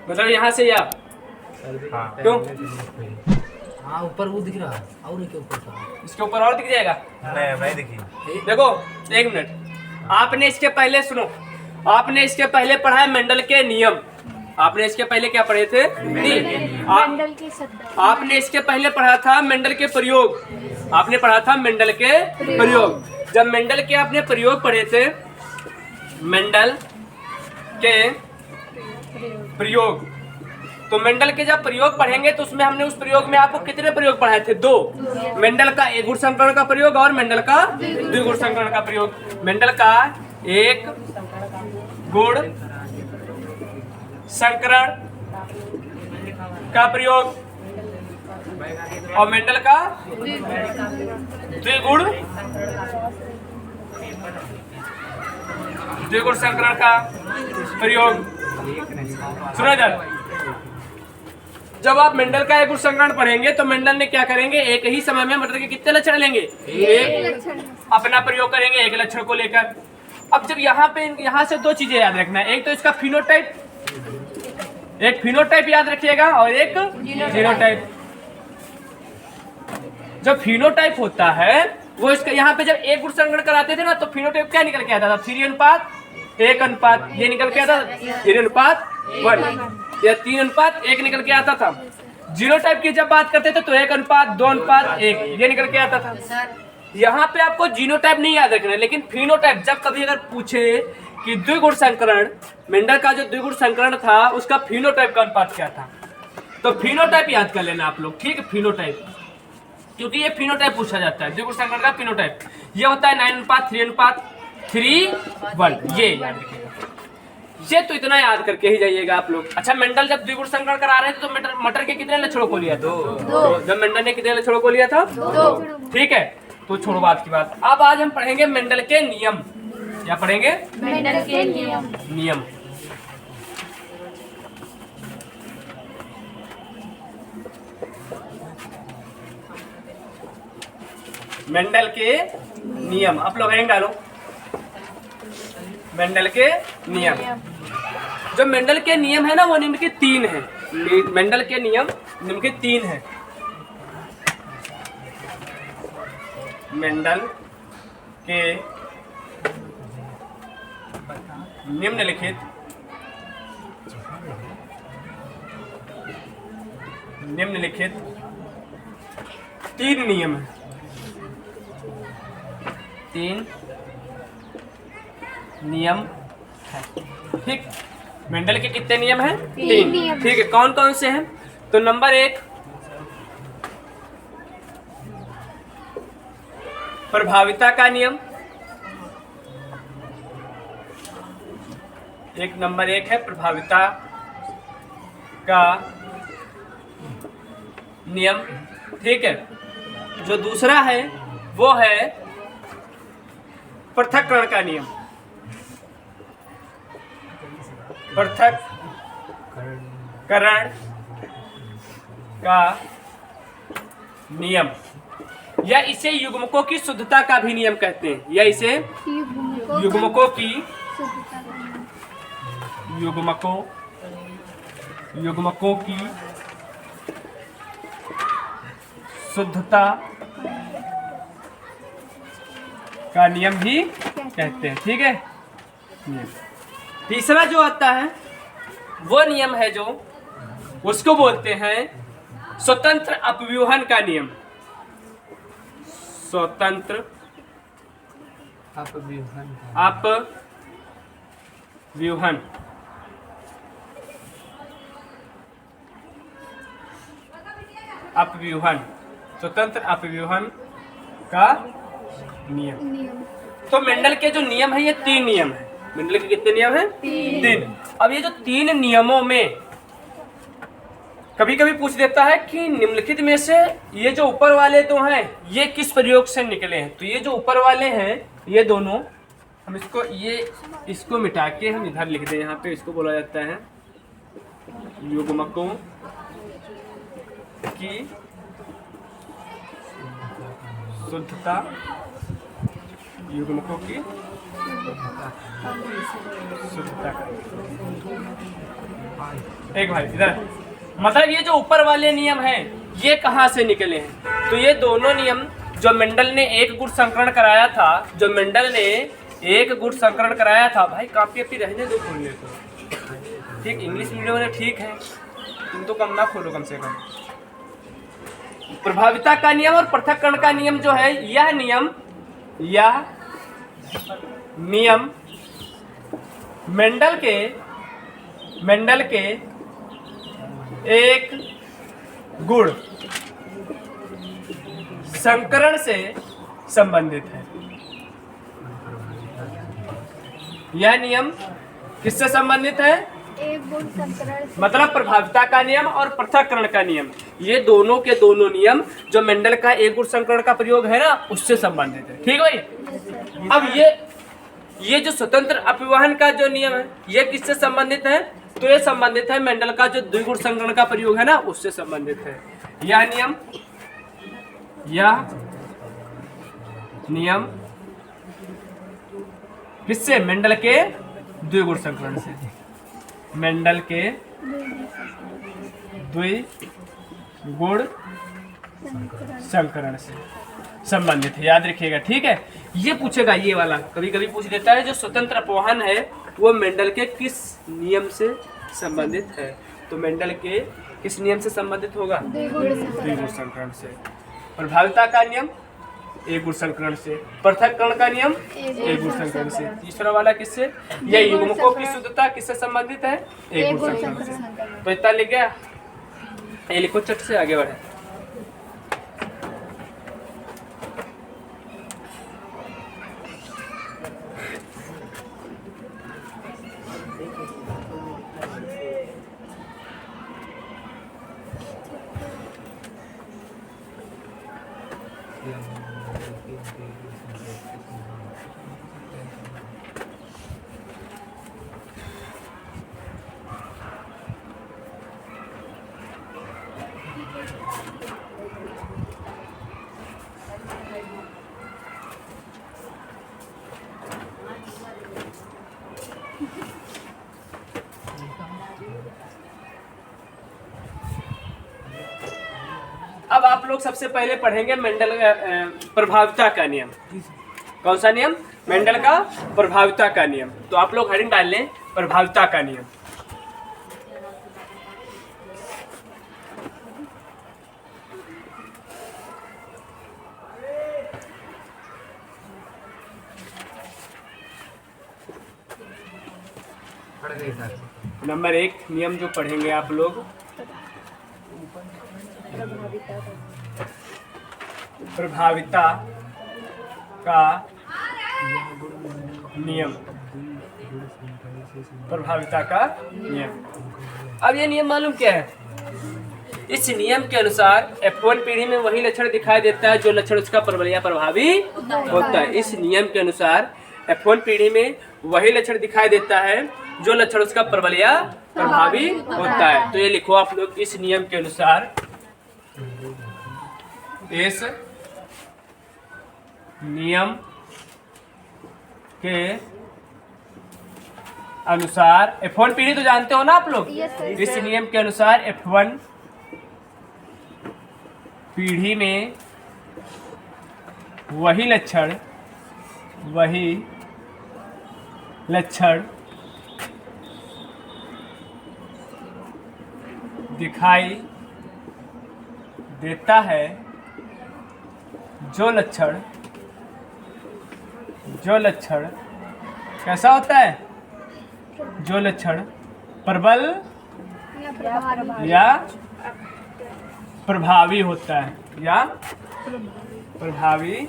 मतलब यहाँ से या हाँ। क्यों? हाँ ऊपर वो दिख रहा है और क्या ऊपर का इसके ऊपर और दिख जाएगा। नहीं देखिए। देखो एक मिनट, आपने इसके पहले सुनो, आपने इसके पहले पढ़ा है मेंडल के नियम। आपने इसके पहले क्या पढ़े थे? मेंडल के शब्द। आपने इसके पहले पढ़ा था मेंडल के प्रयोग। आपने पढ़ा था मेंडल के प्रयोग। जब मेंडल के आपने प्रयोग पढ़े थे, मेंडल के प्रयोग, तो मेंडल के जब प्रयोग पढ़ेंगे तो उसमें हमने उस प्रयोग में आपको कितने प्रयोग पढ़ाए थे? 2। मेंडल का एक गुण संकरण का प्रयोग और मेंडल का द्विगुण संकरण का प्रयोग। मेंडल का एक गुण संकरण का प्रयोग और मेंडल का द्विगुण संकरण का प्रयोग। सुनो इधर, जब आप मेंडल का एक गुण संकरण पढ़ेंगे तो मेंडल ने क्या करेंगे, एक ही समय में मटर के कितने लक्षण लेंगे? एक अपना प्रयोग करेंगे एक लक्षण को लेकर। अब जब यहाँ पे यहाँ से 2 चीजें याद रखना है, एक तो इसका फिनोटाइप, एक फिनोटाइप याद रखिएगा और एक जीनोटाइप। जब फिनोटाइप होता है वो इसका यहाँ पे जब एक गुण संकरण कराते थे ना तो फिनोटाइप क्या निकल के आता था? 3:1 ये निकल के आता था 3:1 या 3:1 निकल के आता था। जीनोटाइप की जब बात करते थे तो 1:2:1 ये निकल के आता था। यहाँ पे आपको जीनोटाइप नहीं याद रखना है, लेकिन फिनोटाइप जब कभी अगर पूछे कि द्विगुण संकरण, मेंडल का जो द्विगुण संकरण था उसका फिनोटाइप का अनुपात क्या था, तो फिनोटाइप याद कर लेना आप लोग, ठीक है? फिनोटाइप, क्योंकि ये फिनोटाइप पूछा जाता है। द्विगुण संकरण का फिनोटाइप ये होता है 9:3:3:1, ये याद रखिएगा। ये तो इतना याद करके ही जाइएगा आप लोग। अच्छा, मेंडल जब द्विगुण संकरण करा रहे थे तो मटर के कितने लक्षणों को लिया? 2। जब मेंडल ने कितने लक्षणों को लिया था? 2। ठीक है, तो छोड़ो बात की बात। अब आज हम पढ़ेंगे मेंडल के नियम। क्या पढ़ेंगे? मेंडल के नियम। मेंडल के नियम आप लोग हैं डालो। मेंडल के नियम, जो मेंडल के नियम है ना वो निम्नलिखित 3 है। मेंडल के नियम निम्नलिखित 3 है। मेंडल के निम्नलिखित निम्नलिखित 3 नियम है। 3 नियम है, ठीक? मेंडल के कितने नियम हैं? 3। ठीक है, कौन कौन से हैं? तो नंबर 1 प्रभाविता का नियम। एक नंबर 1 है प्रभाविता का नियम, ठीक है? जो दूसरा है वो है पृथक्करण का नियम। पृथक्करण का नियम, या इसे युग्मकों की शुद्धता का भी नियम कहते हैं, या इसे युग्मकों की शुद्धता का नियम भी कहते हैं, ठीक है? तीसरा जो आता है वो नियम है जो उसको बोलते हैं स्वतंत्र अपव्यूहन का नियम। स्वतंत्र अपव्यूहन स्वतंत्र अपव्यूहन का नियम। तो मेंडल के जो नियम है ये 3 नियम है। मेंडल के कितने नियम हैं? 3। अब ये जो 3 नियमों में कभी कभी पूछ देता है कि निम्नलिखित में से ये जो ऊपर वाले 2 हैं ये किस प्रयोग से निकले हैं। तो ये जो ऊपर वाले हैं ये दोनों, हम इसको मिटा के हम इधर लिख दें। यहाँ पे इसको बोला जाता है युग्मकों की शुद्धता युग्मकों की शुद्धता का। एक भाई इधर, मतलब ये जो ऊपर वाले नियम हैं ये कहाँ से निकले हैं? तो ये दोनों नियम जो मेंडल ने एक गुण संकरण कराया था, जो मेंडल ने एक गुण संकरण कराया था, भाई काफी अपनी रहने दो खोलने को, ठीक इंग्लिश मीडियम में ठीक है, तुम तो कम ना खोलो कम से कम। प्रभाविता का नियम और पृथक्करण का नियम जो है, यह नियम मेंडल के एक गुण संकरण से संबंधित है। यह नियम किससे संबंधित है? एक गुण संकरण से। मतलब प्रभाविता का नियम और पृथक्करण का नियम, ये दोनों के दोनों नियम जो मेंडल का एक गुण संकरण का प्रयोग है ना, उससे संबंधित है। ठीक भाई। अब ये जो स्वतंत्र अपवहन का जो नियम है, ये किससे संबंधित है? तो ये संबंधित है मेंडल का जो द्विगुण संकरण का प्रयोग है ना, उससे संबंधित है। यह नियम किससे? मेंडल के द्विगुण संकरण से, मेंडल के द्विगुण संकरण से संबंधित है। याद रखिएगा, ठीक है। ये पूछेगा, ये वाला कभी कभी पूछ देता है, जो स्वतंत्र अपवहन है वो मेंडल के किस नियम से संबंधित है? तो मेंडल के किस नियम से संबंधित होगा? द्विगुण संकरण से। प्रभाविता का नियम एक गुण संकरण से, पृथक्करण का नियम एक गुण संकरण से। तीसरा वाला किससे? यह युग्मकों की शुद्धता किससे संबंधित है? एक गुण संकरण से। तो इतना लिख गया, ये लिखो चट से आगे बढ़े। अब आप लोग सबसे पहले पढ़ेंगे मेंडल प्रभाविता का नियम। कौन सा नियम? मेंडल का प्रभाविता का नियम। तो आप लोग हेडिंग डाल लें, प्रभाविता का नियम। नंबर 1 नियम जो पढ़ेंगे आप लोग, प्रभाविता का नियम। प्रभाविता का नियम। अब ये नियम मालूम क्या है? इस नियम के अनुसार F1 पीढ़ी में वही लक्षण दिखाई देता है जो लक्षण उसका परवलया प्रभावी होता है। इस नियम के अनुसार F1 पीढ़ी में वही लक्षण दिखाई देता है जो लक्षण उसका परवलया प्रभावी होता है। तो ये लिखो आप लोग, इस नियम के अनुसार, इस नियम के अनुसार F1 पीढ़ी तो जानते हो ना आप लोग। इस नियम के अनुसार F1 पीढ़ी में वही लक्षण दिखाई देता है जो लक्षण कैसा होता है? जो लक्षण प्रबल या प्रभावी होता है, या प्रभावी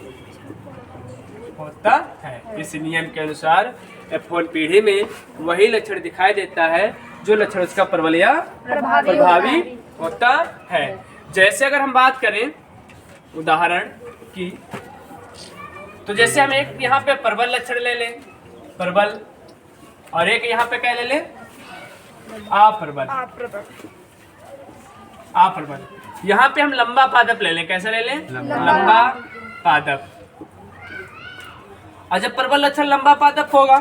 होता है। इस नियम के अनुसार F1 पीढ़ी में वही लक्षण दिखाई देता है जो लक्षण उसका प्रबल या प्रभावी होता है। जैसे अगर हम बात करें उदाहरण की, तो जैसे हम एक यहाँ पे प्रबल लक्षण ले लें, प्रबल, और एक यहाँ पे क्या ले लें? अप्रबल। यहाँ पे हम लंबा पादप ले लें। कैसे ले लें? लंबा पादप। और जब प्रबल लक्षण लंबा पादप होगा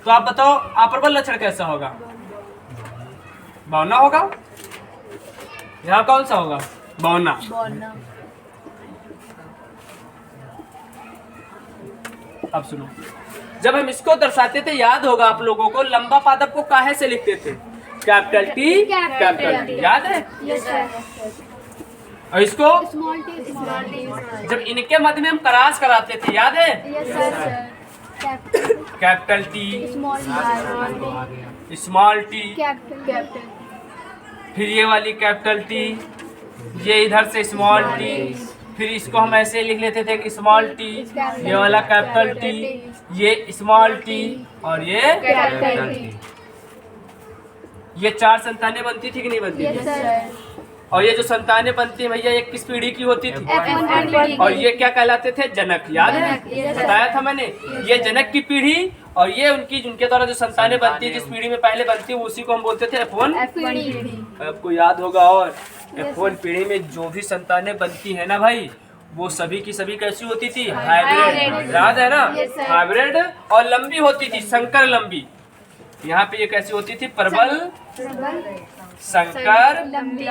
तो आप बताओ अप्रबल लक्षण कैसा होगा? बौना होगा। यहाँ कौन सा होगा? बौना। अब सुनो, जब हम इसको दर्शाते थे, याद होगा आप लोगों को, लंबा पादप को काहे से लिखते थे? कैपिटल टी, कैपिटल टी, याद है? Yes sir. और इसको स्मॉल टी। जब इनके मध्य में हम क्रॉस कराते थे, याद है? Yes sir. Capital T, small small T, capital फिर ये वाली कैपिटल टी, ये इधर से स्मॉल टी, फिर इसको हम ऐसे लिख लेते थे कि स्मॉल टी, ये वाला कैपिटल टी, ये स्मॉल टी और ये कैपिटल टी। ये 4 संतानें बनती थी कि नहीं बनती यस थी? सर। और ये जो संतानें बनती है भैया, ये किस पीढ़ी की होती थी? F1 और ये क्या कहलाते थे? जनक। याद है? Yes, sir. बताया था मैंने। ये जनक की पीढ़ी और ये उनके द्वारा जो संतानें बनती है, जिस पीढ़ी में पहले बनती है, उसी को हम बोलते थे F1 पीढ़ी। आपको याद होगा। और F1 पीढ़ी में जो भी संतानें बनती है ना भाई, वो सभी की सभी कैसी होती थी? हाइब्रिड। Hybrid. याद है ना? Yes, sir. हाइब्रिड और लंबी होती थी, संकर लंबी। यहाँ पे ये कैसी होती थी? प्रबल, संकर, लंबी।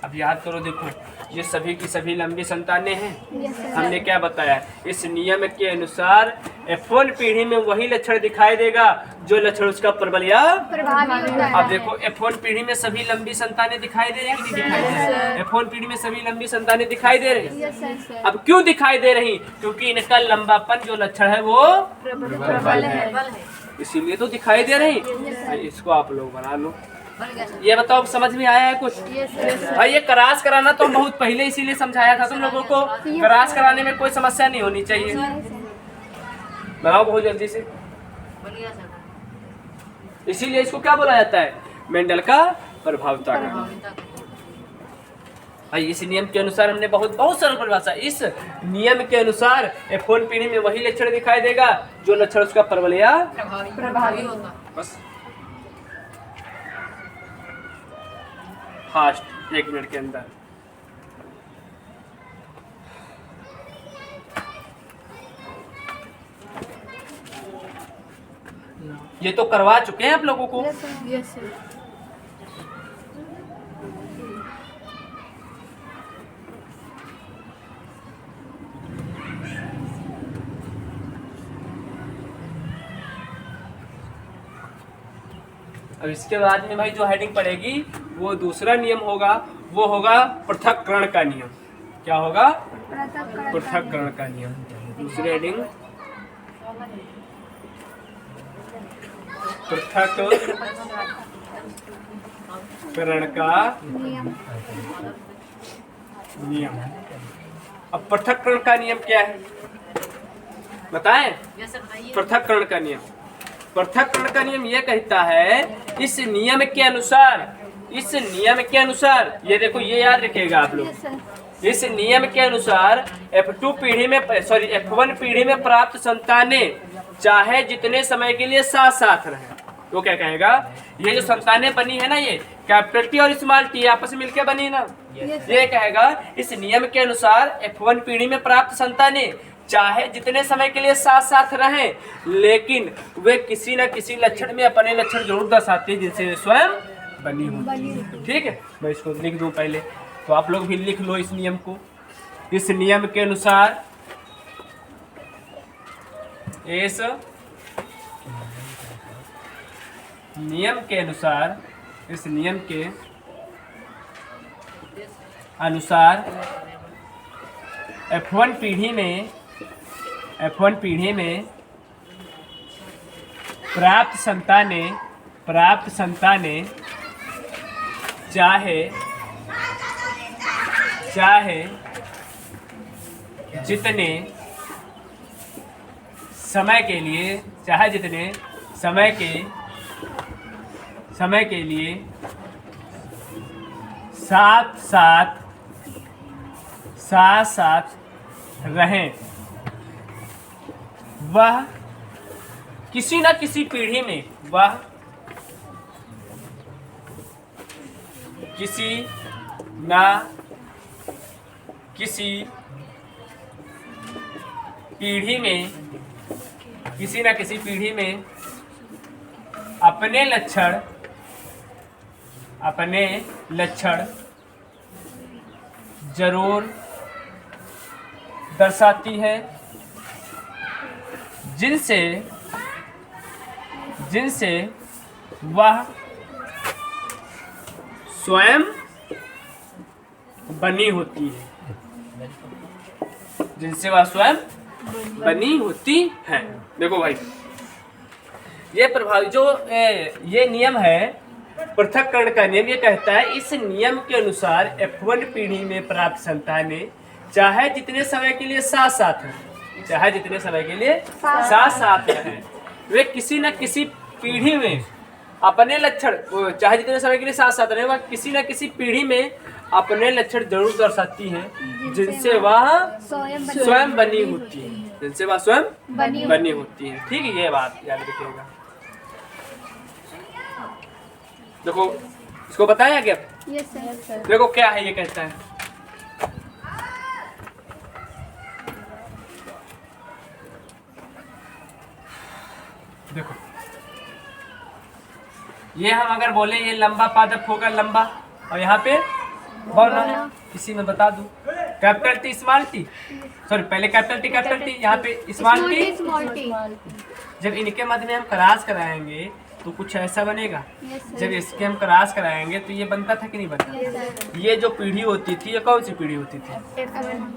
अब याद करो, देखो ये सभी की सभी लंबी संतानें हैं। Yes sir. हमने क्या बताया? इस नियम के अनुसार F1 पीढ़ी में वही लक्षण दिखाई देगा जो लक्षण उसका प्रबल या प्रभावी होता है। अब देखो F1 पीढ़ी में सभी लंबी संतानें दिखाई दे रही है कि नहीं दिखाई दे रही? F1 पीढ़ी में सभी लंबी संतानें दिखाई दे रही। Yes sir. अब क्यों दिखाई दे रही? क्योंकि इनका लंबापन जो लक्षण है वो प्रबल है। इसीलिए तो दिखाई दे रही। इसको आप लोग बना लो। ये बताओ, समझ में आया है कुछ? Yes sir. भाई ये क्रास कराना तो हम बहुत पहले इसीलिए समझाया था तुम लोगों को। क्रास कराने में कोई समस्या नहीं होनी चाहिए। बनाओ बहुत जल्दी से। इसीलिए इसको क्या बोला जाता है? मेंडल का प्रभावता का। भाई इस नियम के अनुसार हमने बहुत सरल परिभाषा। इस नियम के अनुसार F1 पीढ़ी में वही लक्षण दिखाई देगा जो लक्षण उसका प्रबल या प्रभावी होता। बस फास्ट 1 मिनट के अंदर। ये तो करवा चुके हैं आप लोगों को। Yes sir. अब इसके बाद में भाई जो हेडिंग पड़ेगी वो दूसरा नियम होगा, वो होगा पृथक्करण का नियम। क्या होगा? पृथक्करण का नियम। दूसरी हेडिंग पृथक्करण का नियम। अब पृथक्करण का नियम क्या है बताएं? पृथक्करण का नियम, पृथक्करण का नियम यह कहता है, इस नियम के अनुसार ये देखो, ये याद रखिएगा आप लोग। इस नियम के अनुसार F1 पीढ़ी में प्राप्त संतानें चाहे जितने समय के लिए साथ साथ रहे। वो क्या कहेगा? ये जो संतानें बनी है ना, ये कैपिटल टी और स्मॉल टी आपस में मिलकर बनी ना, ये कहेगा इस नियम के अनुसार F1 पीढ़ी में प्राप्त संतानें चाहे जितने समय के लिए साथ साथ रहें, लेकिन वे किसी न किसी लक्षण में अपने लक्षण जरूर दर्शाते हैं जिनसे वे स्वयं बनी होती। ठीक है, मैं इसको लिख दूं पहले, तो आप लोग भी लिख लो इस नियम को। इस नियम के अनुसार F1 पीढ़ी में प्राप्त संतानें चाहे जितने समय के लिए साथ साथ रहें, वह किसी न किसी पीढ़ी में पीढ़ी में, किसी न किसी पीढ़ी में अपने लक्षण जरूर दर्शाती है, जिनसे वह स्वयं बनी होती है, जिनसे वह स्वयं बनी होती है। देखो भाई, ये प्रभाव जो ये नियम है पृथक्करण का नियम, ये कहता है इस नियम के अनुसार F1 पीढ़ी में प्राप्त संतानें चाहे जितने समय के लिए साथ हैं, चाहे जितने समय के लिए साथ हैं, वे किसी न किसी पीढ़ी में अपने लक्षण, चाहे जितने समय के लिए साथ रहे, वह किसी न किसी पीढ़ी में अपने लक्षण जरूर दर्शाती हैं, जिनसे वह स्वयं बनी होती है, जिनसे वह स्वयं बनी होती है। ठीक है, ये बात याद रखिएगा। देखो इसको बताया क्या? Yes sir. देखो क्या है, ये कहता है देखो, ये हम अगर बोले ये लंबा पादप होगा, लंबा, और यहाँ पे बौना, इसी में बता दूं capital T small T, sorry पहले कैपिटल टी यहाँ पे स्मॉल टी। जब इनके मध्य में हम क्रॉस कराएंगे तो कुछ ऐसा बनेगा। जब इसके हम क्रॉस कराएंगे तो ये बनता था कि नहीं बनता? ये जो पीढ़ी होती थी, ये कौन सी पीढ़ी होती थी?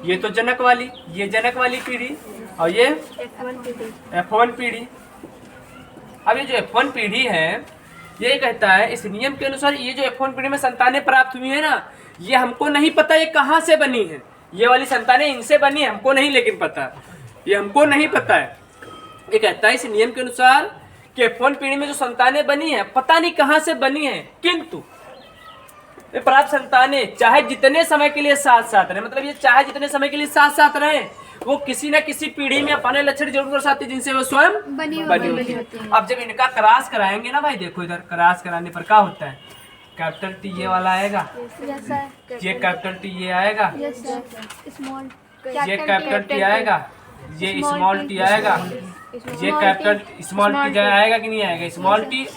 ये तो जनक वाली, ये जनक वाली पीढ़ी, और ये F1 पीढ़ी। अब ये जो F1 पीढ़ी है, ये कहता है इस नियम के अनुसार ये जो F1 पीढ़ी में संतानें प्राप्त हुई है ना, ये हमको नहीं पता ये कहाँ से बनी है। ये वाली संतानें इनसे बनी है, हमको नहीं लेकिन पता, ये हमको नहीं पता है। ये कहता है इस नियम के अनुसार कि F1 पीढ़ी में जो संतानें बनी है, पता नहीं कहाँ से बनी है, किंतु ये प्राप्त संतानें चाहे जितने समय के लिए साथ रहे, मतलब ये चाहे जितने समय के लिए साथ रहे, वो किसी न किसी पीढ़ी में अपने लक्षण जरूर दर्शाती, जिनसे वो स्वयं बनी होती है। अब जब इनका क्रॉस कराएंगे ना भाई, देखो इधर क्रॉस कराने पर क्या होता है, कैपिटल टी ये वाला आएगा, ये कैपिटल टी ये आएगा, ये कैपिटल टी आएगा, ये स्मॉल टी आएगा, ये कैपिटल स्मॉल टी आएगा कि नहीं आएगा, स्मॉल टी,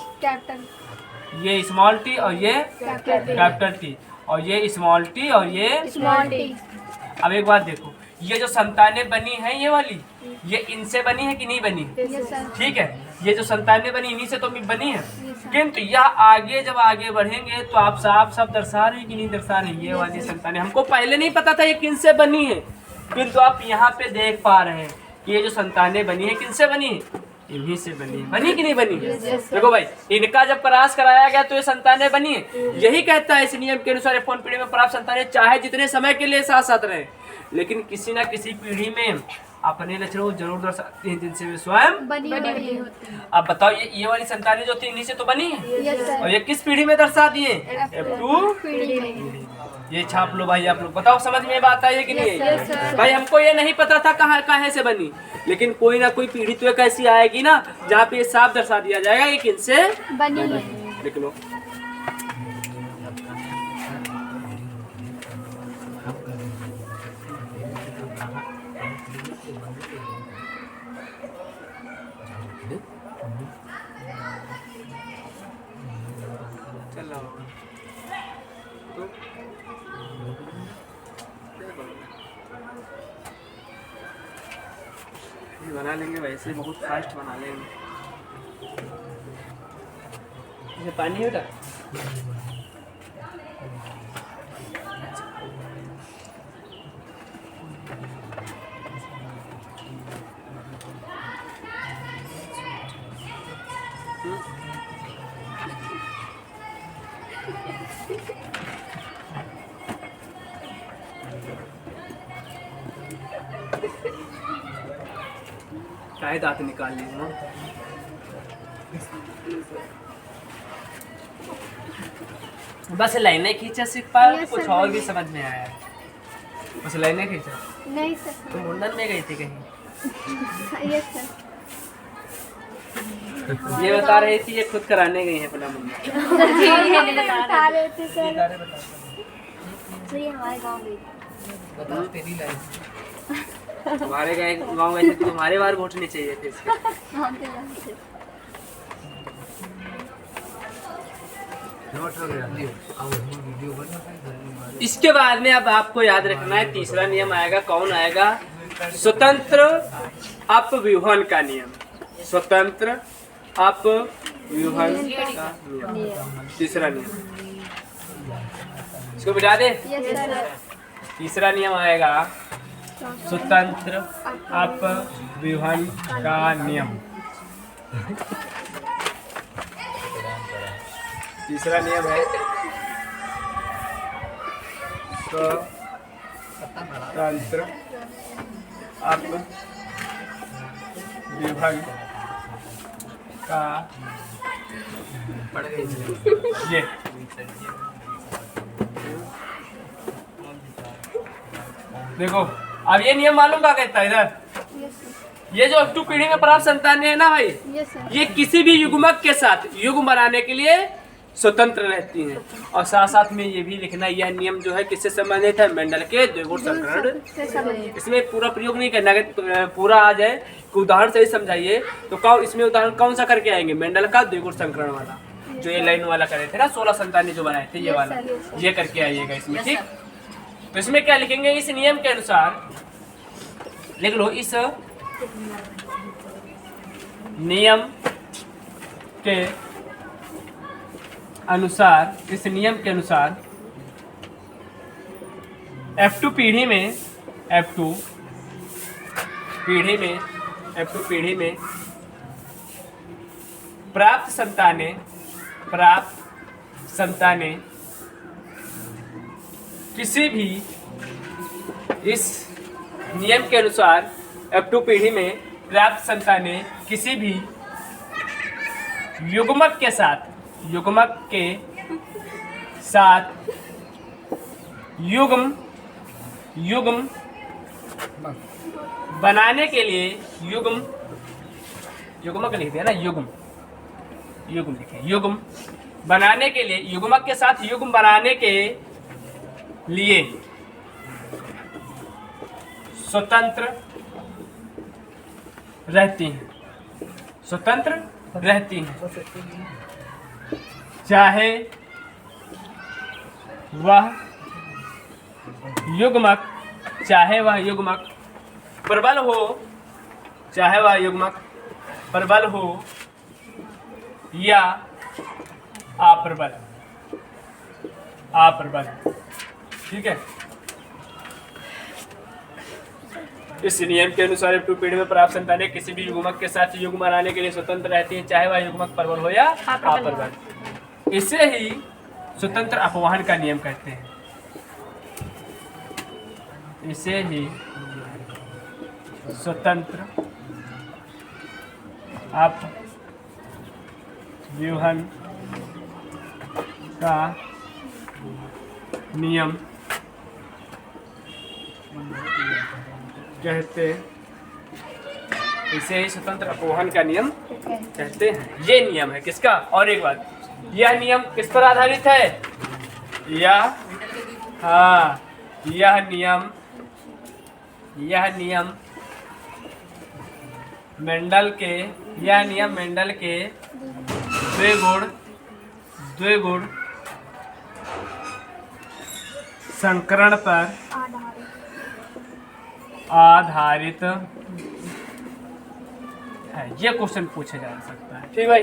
ये स्मॉल टी और ये कैपिटल टी, और ये स्मॉल टी और ये स्मॉल टी। अब एक बात देखो, ये जो संतानें बनी हैं ये वाली, ये इनसे बनी है कि नहीं बनी? ठीक है, ये जो संतानें बनी इन्हीं से तो बनी है, किंतु यह आगे जब आगे बढ़ेंगे तो आप साफ साफ दर्शा रहे कि नहीं दर्शा रहे, ये वाली संतानें हमको पहले नहीं पता था ये किनसे बनी है, किंतु आप यहाँ पे देख पा रहे हैं कि ये जो संतानें बनी है किनसे बनी है, इन्हीं से बनी है। बनी कि नहीं बनी? देखो भाई, इनका जब क्रॉस कराया गया तो ये संतानें बनी है। यही कहता है इस नियम के अनुसार F1 पीढ़ी में प्राप्त संतानें चाहे जितने समय के लिए साथ रहे, लेकिन किसी न किसी पीढ़ी में अपने लक्षणों जरूर दर्शाती हैं, जिनसे वे स्वयं बनी होती है। अब बताओ, ये वाली संतानें जो थी इन्हीं से तो बनी है, और ये किस पीढ़ी में दर्शा दिए? F2 पीढ़ी में। ये छाप लो भाई आप लोग, बताओ समझ में बात आई है कि नहीं? भाई हमको ये नहीं पता था कहाँ से बनी, लेकिन कोई ना कोई पीढ़ी तो एक ऐसी आएगी ना जहाँ पे ये साफ दर्शा दिया जाएगा ये किनसे बनी है। लिख लो। चलो तो बना लेंगे, वैसे बहुत फास्ट बना लेंगे। ये पानी होता चाहे दांत निकाल लेना। बस लाइनें खींचा सीख पाए तो कुछ और भी समझ में आया। बस लाइनें खींचा। नहीं सर। तुम मुंडन में गई थी कहीं? Yes sir. ये बता रही थी ये खुद कराने गई है अपना मुंडन। बता रहे थे सर। बताओ तेरी लाइफ। तुम्हारे गाँव गए थे तो तुम्हारे बार वोट नहीं चाहिए थे इसके। नोट हो गया। अब हम वीडियो बना पाएंगे। इसके बाद में अब आपको याद रखना है तीसरा नियम आएगा, कौन आएगा? स्वतंत्र अपव्यूहन का नियम। स्वतंत्र अपव्यूहन का नियम, तीसरा नियम। इसको बिठा दे। तीसरा नियम आएगा स्वतंत्र अपव्यूहन का नियम। तीसरा नियम है स्वतंत्र अपव्यूहन का पड़ गई। ये देखो, अब ये नियम मालूम क्या कहता है इधर? ये जो अप टू पीढ़ी में प्राप्त संतानें है ना भाई, ये किसी भी युग्मक के साथ युग्म बनाने के लिए स्वतंत्र रहती हैं। और साथ साथ में ये भी लिखना, यह नियम जो है किससे संबंधित है? मेंडल के द्विगुण संकरण। इसमें पूरा प्रयोग नहीं करना, अगर पूरा आ जाए कि उदाहरण से ही समझाइए तो कौन इसमें उदाहरण कौन सा करके आएंगे? मेंडल का द्विगुण संकरण वाला, जो ये लाइन वाला करे थे ना, 16 संतानें जो बनाए थे, ये वाला, ये करके आइएगा इसमें। ठीक, तो इसमें क्या लिखेंगे? इस नियम के अनुसार लिख लो, इस नियम के अनुसार, इस नियम के अनुसार F2 पीढ़ी में, F2 पीढ़ी में प्राप्त संतानें किसी भी, इस नियम के अनुसार F2 पीढ़ी में प्राप्त संतानें किसी भी युग्मक के साथ युग्म बनाने के लिए, युग्मक लिख दिया ना, युग्म लिखे, युग्म बनाने के लिए, युग्मक के साथ युग्म बनाने के लिए स्वतंत्र रहती हैं, चाहे वह युग्मक प्रबल हो या अप्रबल। ठीक है। इस नियम के अनुसार F2 पीढ़ी में प्राप्त संतानें किसी भी युग्मक के साथ युग्म बनाने के लिए स्वतंत्र रहती हैं, चाहे वह युग्मक प्रबल हो या अप्रबल। इसे ही स्वतंत्र अपवाहन का नियम कहते हैं। इसे ही स्वतंत्र अपव्यूहन का नियम कहते, इसे ही स्वतंत्र अपव्यूहन का नियम कहते हैं। ये नियम है किसका? और एक बात, यह नियम किस पर आधारित है? यह नियम मेंडल के द्विगुण संकरण पर आधारित है। ये क्वेश्चन पूछा जा सकता है। ठीक भाई।